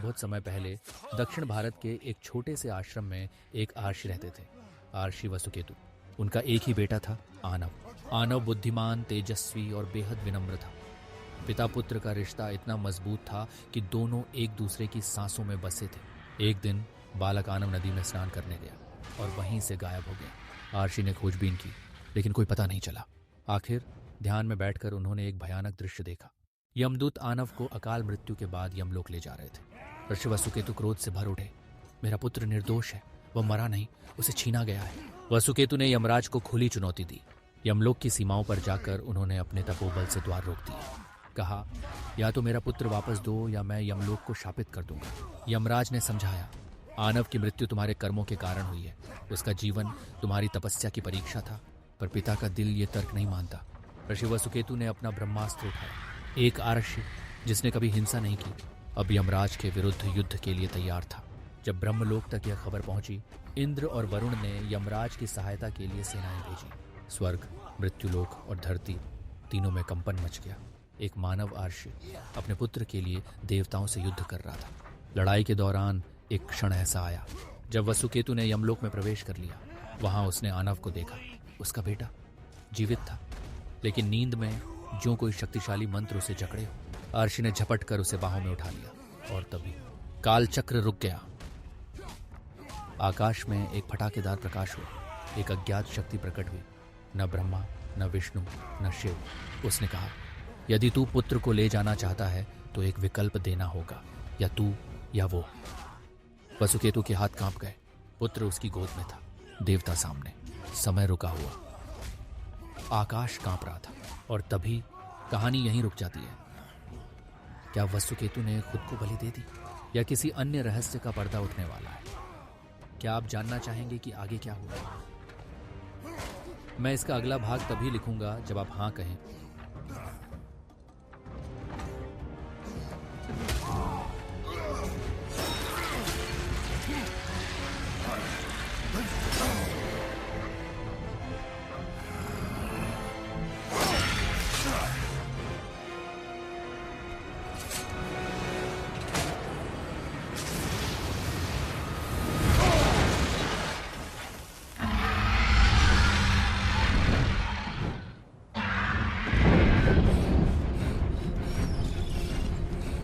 बहुत समय पहले दक्षिण भारत के एक छोटे से आश्रम में एक आर्षि रहते थे। आर्षि वसुकेतु। उनका एक ही बेटा था, आनव। आनव बुद्धिमान, तेजस्वी और बेहद विनम्र था। पिता पुत्र का रिश्ता इतना मजबूत था कि दोनों एक दूसरे की सांसों में बसे थे। एक दिन बालक आनव नदी में स्नान करने गया और वहीं से गायब हो गया। आर्षि ने खोजबीन की, लेकिन कोई पता नहीं चला। आखिर ध्यान में बैठकर उन्होंने एक भयानक दृश्य देखा। यमदूत आनव को अकाल मृत्यु के बाद यमलोक ले जा रहे थे। ऋषि वसुकेतु क्रोध से भर उठे। मेरा पुत्र निर्दोष है, वह मरा नहीं, उसे छीना गया है। वसुकेतु ने यमराज को खुली चुनौती दी। यमलोक की सीमाओं पर जाकर उन्होंने अपने तपोबल से द्वार रोक दिए। कहा, या तो मेरा पुत्र वापस दो या मैं यमलोक को शापित कर दूंगा। यमराज ने समझाया, आनव की मृत्यु तुम्हारे कर्मों के कारण हुई है। उसका जीवन तुम्हारी तपस्या की परीक्षा था। पर पिता का दिल ये तर्क नहीं मानता। ऋषि वसुकेतु ने अपना ब्रह्मास्त्र उठाया। एक आर्षि जिसने कभी हिंसा नहीं की, अब यमराज के विरुद्ध युद्ध के लिए तैयार था। जब ब्रह्मलोक तक यह खबर पहुंची, इंद्र और वरुण ने यमराज की सहायता के लिए सेनाएं भेजी। स्वर्ग, मृत्युलोक और धरती तीनों में कंपन मच गया। एक मानव आर्षि अपने पुत्र के लिए देवताओं से युद्ध कर रहा था। लड़ाई के दौरान एक क्षण ऐसा आया जब वसुकेतु ने यमलोक में प्रवेश कर लिया। वहां उसने आनव को देखा। उसका बेटा जीवित था, लेकिन नींद में जो कोई शक्तिशाली मंत्र उसे जकड़े हो। आर्षि ने झपट कर उसे बाहों में उठा लिया और तभी कालचक्र रुक गया। आकाश में एक फटाकेदार प्रकाश हुआ। एक अज्ञात शक्ति प्रकट हुई। न ब्रह्मा, न विष्णु, न शिव। उसने कहा, यदि तू पुत्र को ले जाना चाहता है तो एक विकल्प देना होगा, या तू या वो। वसुकेतु के हाथ कांप गए। पुत्र उसकी गोद में था, देवता सामने। समय रुका हुआ, आकाश कांप रहा था। और तभी कहानी यहीं रुक जाती है। क्या वसुकेतु ने खुद को बलि दे दी, या किसी अन्य रहस्य का पर्दा उठने वाला है? क्या आप जानना चाहेंगे कि आगे क्या हुआ? मैं इसका अगला भाग तभी लिखूंगा जब आप हाँ कहें।